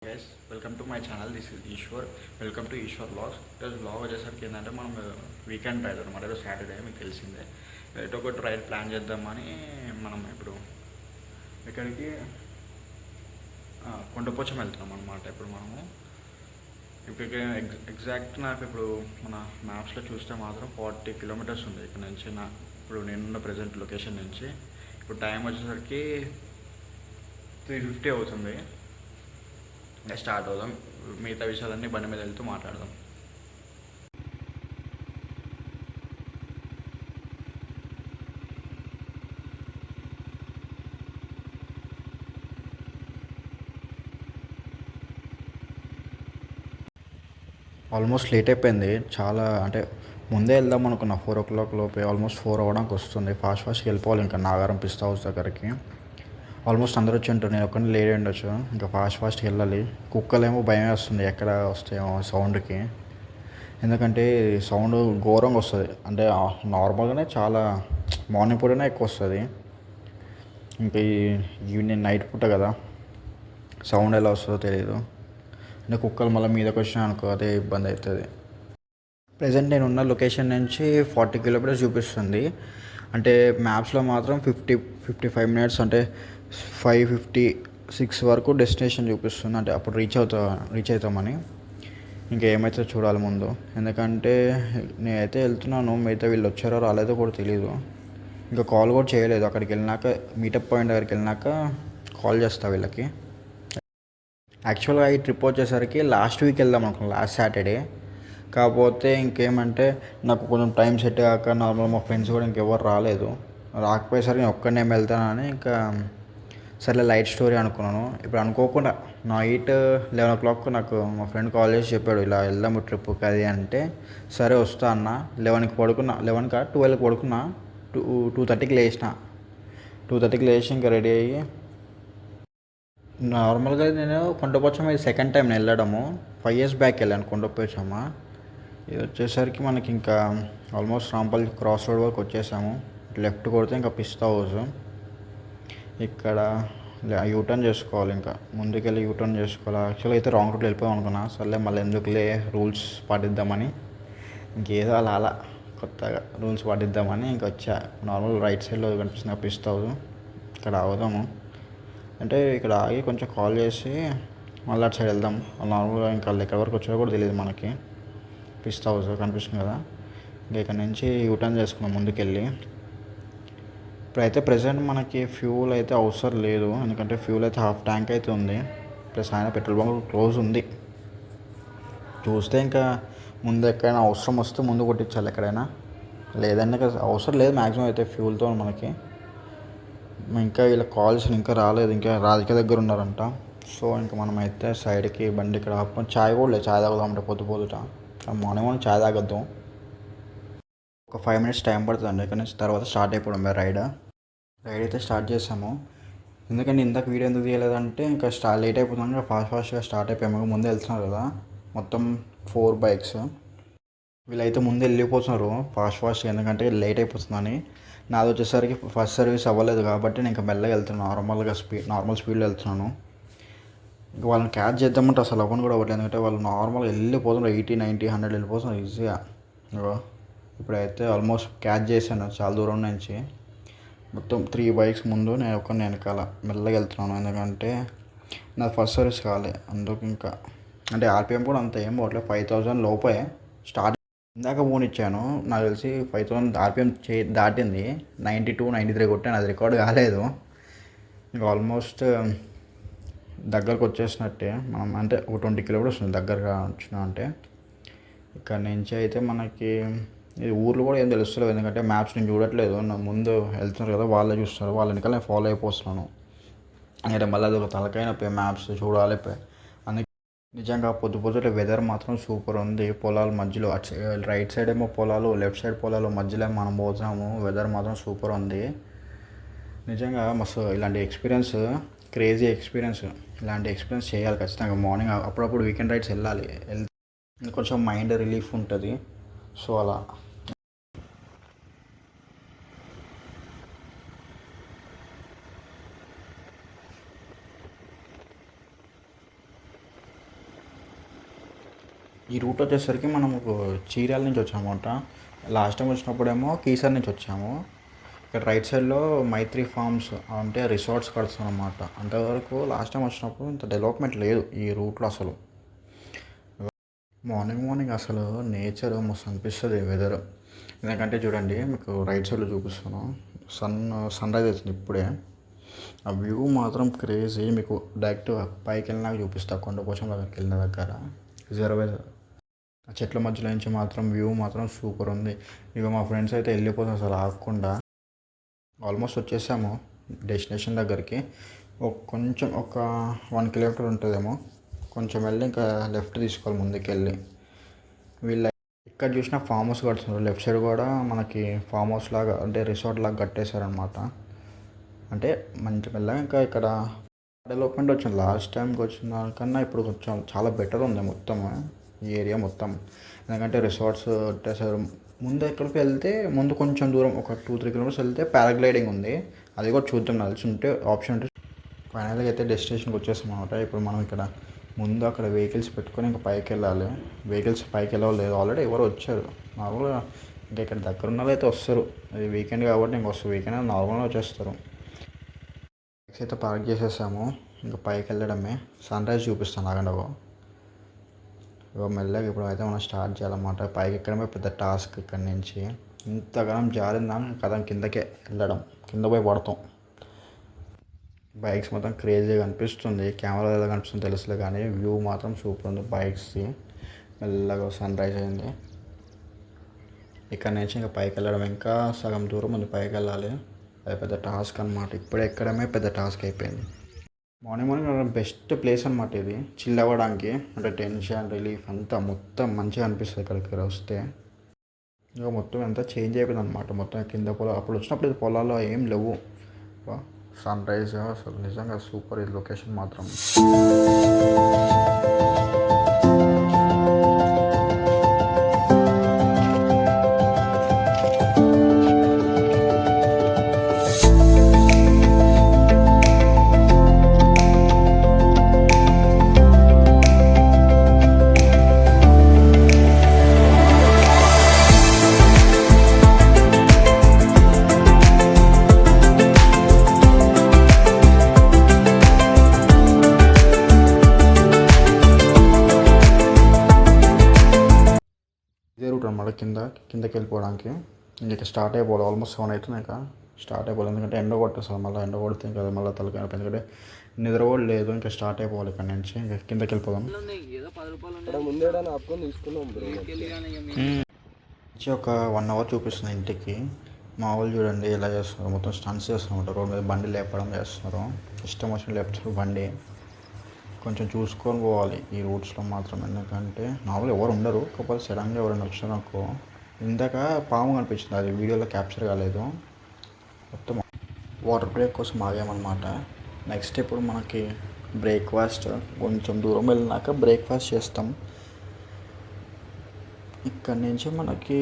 Guys, welcome to my channel. This is Ishwar. Welcome to Ishwar blogs. ఈరోజు blog వచ్చేసరికి ఏంటంటే మనం వీకెండ్ రైడ్ అనమాట. ఈరోజు సాటర్డే, మీకు తెలిసిందే. ఎటో ఒకటి రైడ్ ప్లాన్ చేద్దామని మనం ఇప్పుడు ఇక్కడికి కొండపోచం వెళ్తున్నాం అనమాట. ఇప్పుడు మనము ఇక్కడికి ఎగ్జాక్ట్ నాకు ఇప్పుడు మన మ్యాప్స్లో చూస్తే మాత్రం 40 కిలోమీటర్స్ ఉంది ఇక్కడ నుంచి. ఇప్పుడు నేనున్న ప్రజెంట్ లొకేషన్ నుంచి ఇప్పుడు టైం వచ్చేసరికి 3:50 అవుతుంది. స్టార్ట్ అవుదాం. మిగతా విషయాలన్నీ బండి మీద వెళ్తూ మాట్లాడదాం. ఆల్మోస్ట్ లేట్ అయిపోయింది చాలా. అంటే ముందే వెళ్దాం అనుకున్నా, 4 o'clock లోపే. ఆల్మోస్ట్ 4 అవ్వడానికి వస్తుంది. ఫాస్ట్గా వెళ్ళిపోవాలి ఇంకా నాగారం పిస్తా హౌస్ దగ్గరికి. ఆల్మోస్ట్ అందరూ వచ్చి ఉంటారు, నేను ఒక్కడిని లేట్ ఉండొచ్చు. ఇంకా ఫాస్ట్గా వెళ్ళాలి. కుక్కలేమో భయం వేస్తుంది ఎక్కడ వస్తాయేమో సౌండ్కి. ఎందుకంటే సౌండ్ ఘోరంగా వస్తుంది. అంటే నార్మల్గానే చాలా మార్నింగ్ పూటనే ఎక్కువ వస్తుంది. ఇంకా ఈ ఈవినింగ్ నైట్ పూట కదా, సౌండ్ ఎలా వస్తుందో తెలియదు. అంటే కుక్కలు మళ్ళీ మీదకి వచ్చినా అనుకో, అదే ఇబ్బంది అవుతుంది. ప్రజెంట్ నేను ఉన్న లొకేషన్ నుంచి 40 కిలోమీటర్స్ చూపిస్తుంది. అంటే మ్యాప్స్లో మాత్రం 55 మినిట్స్, అంటే 5:56 వరకు డెస్టినేషన్ చూపిస్తుంది. అంటే అప్పుడు రీచ్ అవుతామని. ఇంకా ఏమైతే చూడాలి ముందు. ఎందుకంటే నేనైతే వెళ్తున్నాను, మిగతా వీళ్ళు వచ్చారో రాలేదో కూడా తెలియదు. ఇంకా కాల్ కూడా చేయలేదు. అక్కడికి వెళ్ళినాక, మీటప్ పాయింట్ దగ్గరికి వెళ్ళినాక కాల్ చేస్తా వీళ్ళకి. యాక్చువల్గా ఈ ట్రిప్ వచ్చేసరికి లాస్ట్ వీక్ వెళ్దాం అనుకున్నాను, లాస్ట్ సాటర్డే. కాకపోతే ఇంకేమంటే నాకు కొంచెం టైం సెట్ కాక, నార్మల్ మా ఫ్రెండ్స్ కూడా ఇంకెవరు రాలేదు. రాకపోయేసరికి నేను ఒక్కడనే వెళ్తానని ఇంకా సరే లైట్ స్టోరీ అనుకున్నాను. ఇప్పుడు అనుకోకుండా నైట్ 11 o'clock నాకు మా ఫ్రెండ్ కాల్ చేసి చెప్పాడు, ఇలా వెళ్దాము ట్రిప్కి అది అంటే. సరే వస్తా అన్న. 11కి పడుకున్నా, 12కి పడుకున్నా. 2:30కి లేచిన. 2:30కి లేచి ఇంకా రెడీ అయ్యి, నార్మల్గా నేను కొండపోచమ్మ ఇది సెకండ్ టైం నేను వెళ్ళడము. 5 years బ్యాక్ వెళ్ళాను కొండపోచమ్మ. ఇది వచ్చేసరికి మనకి ఇంకా ఆల్మోస్ట్ రాంపల్లి క్రాస్ రోడ్ వరకు వచ్చేసాము. లెఫ్ట్ కొడితే ఇంకా పిస్తా హౌస్. ఇక్కడ యూటర్న్ చేసుకోవాలి, ఇంకా ముందుకెళ్ళి యూటర్న్ చేసుకోవాలి. యాక్చువల్గా అయితే రాంగ్ రూట్లో వెళ్ళిపోయాం అనుకున్నా. సర్లే మళ్ళీ ఎందుకులే, రూల్స్ పాటిద్దామని ఇంకేదో అలా కొత్తగా రూల్స్ పాటిద్దామని ఇంకా వచ్చా. నార్మల్ రైట్ సైడ్లో కనిపిస్తుంది పిస్తా హౌస్, ఇక్కడ ఆగుదాము. అంటే ఇక్కడ ఆగి కొంచెం కాల్ చేసి మళ్ళీ అటు సైడ్ వెళ్దాం. నార్మల్గా ఇంకా ఎక్కడి వరకు వచ్చారో కూడా తెలియదు మనకి. పిస్తా హౌస్ కనిపిస్తుంది కదా, ఇంకా ఇక్కడ నుంచి యూటర్న్ చేసుకున్నాం ముందుకెళ్ళి. ఇప్పుడైతే ప్రజెంట్ మనకి ఫ్యూల్ అయితే అవసరం లేదు, ఎందుకంటే ఫ్యూల్ అయితే హాఫ్ ట్యాంక్ అయితే ఉంది. ప్లస్ ఆయన పెట్రోల్ బంక్ క్లోజ్ ఉంది. చూస్తే ఇంకా ముందు ఎక్కడైనా అవసరం వస్తే ముందు కొట్టించాలి ఎక్కడైనా, లేదంటే అవసరం లేదు మ్యాక్సిమం అయితే ఫ్యూల్తో మనకి. ఇంకా వీళ్ళ కాల్స్ ఇంకా రాలేదు, ఇంకా రాధిక దగ్గర ఉన్నారంట. సో ఇంకా మనం అయితే సైడ్కి బండి ఇక్కడ ఆపుకొని, ఛాయ్ కూడా లేదు, ఛాయ్ తాగుదామంటే పొద్దుట. మార్నింగ్ ఛాయ్ తాగొద్దు. ఒక 5 minutes టైం పడుతుందండి. ఇక్కడ నుంచి తర్వాత స్టార్ట్ అయిపోవడం రైడ్ అయితే స్టార్ట్ చేసాము. ఎందుకంటే ఇందాక వీడియో ఎందుకు తీయలేదంటే ఇంకా లేట్ అయిపోతుంది. ఇంకా ఫాస్ట్గా స్టార్ట్ అయిపోయాము. ముందే వెళ్తున్నారు కదా, మొత్తం 4 bikes. వీళ్ళైతే ముందు వెళ్ళిపోతున్నారు ఫాస్ట్, ఎందుకంటే లేట్ అయిపోతుందని. నాది వచ్చేసరికి ఫస్ట్ సర్వీస్ అవ్వలేదు కాబట్టి నేను ఇంకా మెల్లగా వెళ్తున్నాను. నార్మల్ స్పీడ్లో వెళ్తున్నాను. ఇంకా వాళ్ళని క్యాచ్ చేద్దామంటే అసలు అవ్వను కూడా అవ్వట్లేదు. ఎందుకంటే వాళ్ళు నార్మల్గా వెళ్ళిపోతున్నారు, 80, 90, 100 వెళ్ళిపోతున్నారు ఈజీగా. ఇప్పుడైతే ఆల్మోస్ట్ క్యాచ్ చేశాను చాలా దూరం నుంచి. మొత్తం 3 bikes ముందు, నేను ఒక్కడిని వెనకాల మెల్లగా వెళ్తున్నాను. ఎందుకంటే నాది ఫస్ట్ సర్వీస్ కావాలి అందుకు. ఇంకా అంటే ఆర్పిఎం కూడా అంత ఏం పోవట్లేదు, 5000 లోపే స్టార్ట్. ఇందాక ఫోన్ ఇచ్చాను, నాకు తెలిసి 5000 ఆర్పిఎం దాటింది. 92, 93 కొట్టాను, అది రికార్డ్ కాలేదు. ఇంకా ఆల్మోస్ట్ దగ్గరకు వచ్చేసినట్టే మనం. అంటే ఒక 20 kilometers వస్తుంది దగ్గరగా వచ్చినా అంటే. ఇక్కడ నుంచి అయితే మనకి ఇది ఊర్లో కూడా ఏం తెలుస్తలేదు, ఎందుకంటే మ్యాప్స్ నేను చూడట్లేదు. నా ముందు వెళ్తున్నారు కదా వాళ్ళే చూస్తారు, వాళ్ళ వెనకాల నేను ఫాలో అయిపోతున్నాను. అంటే మళ్ళీ అది ఒక తలకైన మ్యాప్స్ చూడాలి. అందుకే నిజంగా పొద్దుట వెదర్ మాత్రం సూపర్ ఉంది. పొలాల మధ్యలో రైట్ సైడ్ ఏమో పొలాలు, లెఫ్ట్ సైడ్ పొలాలు మధ్యలో మనం పోతున్నాము. వెదర్ మాత్రం సూపర్ ఉంది నిజంగా. మస్తు ఇలాంటి ఎక్స్పీరియన్స్, క్రేజీ ఎక్స్పీరియన్స్. ఇలాంటి ఎక్స్పీరియన్స్ చేయాలి ఖచ్చితంగా. మార్నింగ్ అప్పుడప్పుడు వీకెండ్ రైడ్స్ వెళ్ళాలి, కొంచెం మైండ్ రిలీఫ్ ఉంటుంది. సో అలా ఈ రూట్ వచ్చేసరికి మనము చీరాల నుంచి వచ్చామన్నమాట. లాస్ట్ టైం వచ్చినప్పుడేమో కీసర్ నుంచి వచ్చాము. ఇక్కడ రైట్ సైడ్లో మైత్రి ఫార్మ్స్ అంటే రిసార్ట్స్ కడుతున్నాం అన్నమాట. అంతవరకు లాస్ట్ టైం వచ్చినప్పుడు ఇంత డెవలప్మెంట్ లేదు ఈ రూట్లో అసలు. మార్నింగ్ మార్నింగ్ అసలు నేచర్ మస్తు అనిపిస్తుంది వెదర్. ఎందుకంటే చూడండి మీకు రైట్ సైడ్లో చూపిస్తాను, సన్ రైజ్ అవుతుంది ఇప్పుడే. ఆ వ్యూ మాత్రం క్రేజీ. మీకు డైరెక్ట్ పైకి వెళ్ళినాక చూపిస్తా, కొండపోచం దగ్గరికి వెళ్ళిన దగ్గర రిజర్వేర్ ఆ చెట్ల మధ్యలో నుంచి మాత్రం వ్యూ మాత్రం సూపర్ ఉంది. ఇక మా ఫ్రెండ్స్ అయితే వెళ్ళిపోతాం అసలు ఆగకుండా. ఆల్మోస్ట్ వచ్చేసాము డెస్టినేషన్ దగ్గరికి. కొంచెం ఒక 1 కిలోమీటర్ ఉంటుందేమో. కొంచెం వెళ్ళి ఇంకా లెఫ్ట్ తీసుకోవాలి ముందుకు వెళ్ళి. వీళ్ళ ఇక్కడ చూసిన ఫామ్ హౌస్ కడుతున్నారు. లెఫ్ట్ సైడ్ కూడా మనకి ఫామ్ హౌస్ లాగా అంటే రిసార్ట్ లాగా కట్టేశారనమాట. అంటే మంచి మెల్లగా ఇంకా ఇక్కడ డెవలప్మెంట్ వచ్చింది. లాస్ట్ టైంకి వచ్చిన దానికన్నా ఇప్పుడు కొంచెం చాలా బెటర్ ఉంది మొత్తం ఈ ఏరియా మొత్తం. ఎందుకంటే రిసార్ట్స్ కట్టేశారు. ముందు ఎక్కడికి వెళ్తే ముందు కొంచెం దూరం ఒక 2-3 కిలోమీటర్స్ వెళ్తే పారాగ్లైడింగ్ ఉంది. అది కూడా చూద్దాం, నలిసి ఉంటే ఆప్షన్ ఉంటే. ఫైనల్గా అయితే డెస్టినేషన్కి వచ్చేసాం అనమాట. ఇప్పుడు మనం ఇక్కడ ముందు అక్కడ వెహికల్స్ పెట్టుకొని ఇంకా పైకి వెళ్ళాలి. వెహికల్స్ పైకి వెళ్ళలేదు, ఆల్రెడీ ఎవరు వచ్చారు నార్మల్గా. ఇంకా ఇక్కడ దగ్గర ఉన్న అయితే వస్తారు. అది వీకెండ్ కాబట్టి ఇంక వస్తారు. వీకెండ్ నార్మల్గా వచ్చేస్తారు. బైక్స్ అయితే పార్క్ చేసేసాము. ఇంకా పైకి వెళ్ళడమే. సన్ రైజ్ చూపిస్తాను ఆగండి. మెల్లగా ఇప్పుడు అయితే మనం స్టార్ట్ చేయాలన్నమాట. పైకి ఎక్కడమే పెద్ద టాస్క్. ఇక్కడ నుంచి ఇంతగానం జారిందాం కదా కిందకే వెళ్ళడం, కింద పోయి పడతాం. బైక్స్ మొత్తం క్రేజీగా అనిపిస్తుంది. కెమెరా ఎలా కనిపిస్తుంది తెలుసులే, కానీ వ్యూ మాత్రం సూపర్ ఉంది బైక్స్ది. మెల్లగా సన్ రైజ్ అయింది. ఇక్కడ నుంచి ఇంకా పైకి వెళ్ళడం, ఇంకా సగం దూరం ఉంది పైకి వెళ్ళాలి. అది పెద్ద టాస్క్ అనమాట. ఇప్పుడే ఎక్కడమే పెద్ద టాస్క్ అయిపోయింది. మార్నింగ్ బెస్ట్ ప్లేస్ అనమాట ఇది, చిల్ అవ్వడానికి. అంటే టెన్షన్ రిలీఫ్ అంతా మొత్తం మంచిగా అనిపిస్తుంది ఇక్కడికి వస్తే. ఇంకా మొత్తం అంతా చేంజ్ అయిపోయింది అనమాట. మొత్తం కింద అప్పుడు వచ్చినప్పుడు పొలాల్లో ఏం లేవు. సన్ రైజ్ అసలు నిజంగా సూపర్. ఇది లొకేషన్ మాత్రం. ఇదే రూట్ అనమాట కిందకి వెళ్ళిపోవడానికి. ఇంకా స్టార్ట్ అయిపోవాలి. ఆల్మోస్ట్ 7 అవుతుంది. ఇంకా స్టార్ట్ అయిపోవాలి. ఎందుకంటే ఎండ కొట్టేస్తుంది. మళ్ళీ ఎండ కొడితే ఇంకా మళ్ళీ తలకాయ. ఎందుకంటే నిద్ర కూడా లేదు. ఇంకా స్టార్ట్ అయిపోవాలి ఇక్కడ నుంచి. ఇంకా కిందకి వెళ్ళిపోదాం. ఒక 1 అవర్ చూపిస్తుంది ఇంటికి. మా వాళ్ళు చూడండి ఎలా చేస్తున్నారు, మొత్తం స్టన్స్ చేస్తున్నారు. రోడ్ మీద బండి లేపడం చేస్తున్నారు. ఇష్టం వచ్చిన లేపుతారు బండి. కొంచెం చూసుకొని పోవాలి ఈ రూట్స్లో మాత్రం. ఎందుకంటే నార్మల్గా ఎవరు ఉండరు. కాకపోతే సడన్గా ఎవరైనా వచ్చినారు అనుకో. ఇందాక పాము కనిపించింది, అది వీడియోలో క్యాప్చర్ కాలేదు. మొత్తం వాటర్ బ్రేక్ కోసం ఆగామన్నమాట. నెక్స్ట్ ఇప్పుడు మనకి బ్రేక్ఫాస్ట్. కొంచెం దూరం వెళ్ళినాక బ్రేక్ఫాస్ట్ చేస్తాం. ఇక్కడ నుంచి మనకి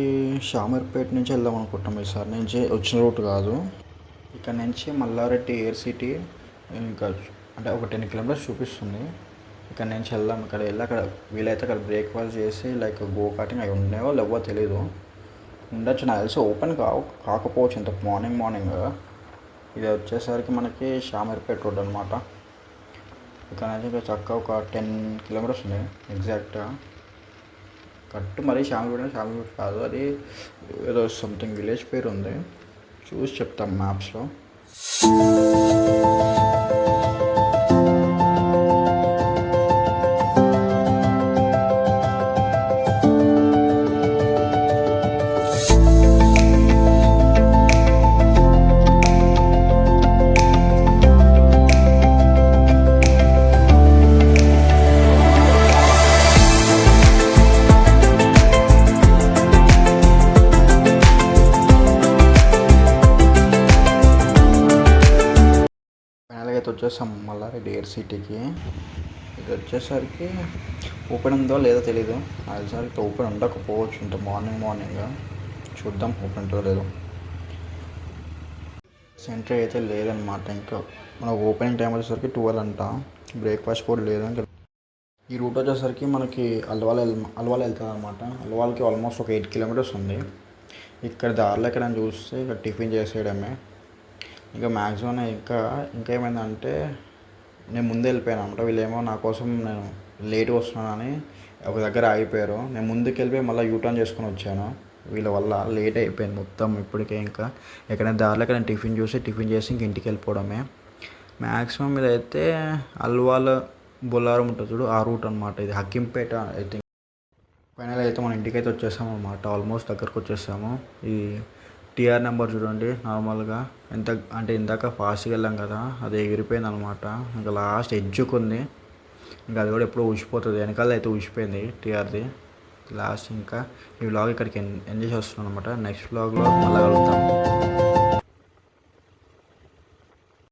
షామీర్పేట నుంచి వెళ్దాం అనుకుంటాం ఈసారి. నుంచి వచ్చిన రూట్ కాదు. ఇక్కడ నుంచి మల్లారెడ్డి ఎయిర్ సిటీ ఇంకా అంటే ఒక 10 కిలోమీటర్స్ చూపిస్తుంది. ఇక్కడ నుంచి వెళ్దాం. ఇక్కడ వెళ్ళి అక్కడ వీలైతే అక్కడ బ్రేక్ఫాస్ట్ చేసి లైక్ గో కార్టింగ్ అవి ఉన్నాయో లేవో తెలీదు. ఉండొచ్చు, నాకు తెలిసి ఓపెన్ కాకపోవచ్చు ఇంత మార్నింగ్. ఇది వచ్చేసరికి మనకి షామీర్పేట రోడ్ అనమాట. ఇక్కడ నుంచి ఇంకా చక్కగా ఒక 10 కిలోమీటర్స్ ఉన్నాయి ఎగ్జాక్ట్గా. కరెక్ట్ మరి షామీర్పేట కాదు, అది ఏదో సంథింగ్ విలేజ్ పేరు ఉంది, చూసి చెప్తాం మ్యాప్స్లో. అయితే వచ్చేసాం మల్లారెడ్డి ఎయిర్ సిటీకి. ఇది వచ్చేసరికి ఓపెన్ ఉందో లేదో తెలీదు. నాకు తెలిసరికి ఓపెన్ ఉండకపోవచ్చు ఇంత మార్నింగ్. చూద్దాం ఓపెన్ ఉంటుందో లేదో. సెంట్రీ అయితే లేదనమాట. ఇంకా మనకు ఓపెనింగ్ టైం వచ్చేసరికి 12 అంట. బ్రేక్ఫాస్ట్ కూడా లేదు. ఇంకా ఈ రూట్ వచ్చేసరికి మనకి అల్వాల్ వెళ్తుంది అనమాట. అల్వాల్కి ఆల్మోస్ట్ ఒక 8 కిలోమీటర్స్ ఉంది. ఇక్కడ దారిలో ఎక్కడైనా చూస్తే ఇక టిఫిన్ చేసేయడమే. ఇంకా మ్యాక్సిమం ఇంకా ఏమైందంటే నేను ముందే వెళ్ళిపోయాను అనమాట. వీళ్ళేమో నా కోసం నేను లేట్గా వస్తున్నానని ఒక దగ్గర ఆగిపోయారు. నేను ముందుకు వెళ్ళిపోయి మళ్ళీ యూటర్న్ చేసుకొని వచ్చాను. వీళ్ళ వల్ల లేట్ అయిపోయింది మొత్తం. ఇప్పటికే ఇంకా ఎక్కడైనా దారిలో ఎక్కడైనా టిఫిన్ చేసి ఇంక ఇంటికి వెళ్ళిపోవడమే. మ్యాక్సిమం ఇదైతే అల్వాల్ బొల్లారం ఉంటుంది చూడు, ఆ రూట్ అనమాట. ఇది హక్కింపేట ఐ థింక్. ఫైనల్ అయితే మన ఇంటికైతే వచ్చేసాము అనమాట. ఆల్మోస్ట్ దగ్గరకు వచ్చేసాము. ఈ టీఆర్ నెంబర్ చూడండి. నార్మల్గా ఎంత అంటే ఇందాక ఫాస్ట్గా వెళ్ళాం కదా, అది ఎగిరిపోయింది అనమాట. ఇంకా లాస్ట్ ఎడ్జుకుంది. ఇంకా అది కూడా ఎప్పుడో ఊసిపోతుంది. వెనకాల అయితే ఊసిపోయింది టీఆర్ది. లాస్ట్ ఇంకా ఈ వ్లాగ్ ఇక్కడికి ఎంజాయ్ చేస్తున్నాను అనమాట. నెక్స్ట్ వ్లాగ్లో మళ్ళీ కలుగుతాం.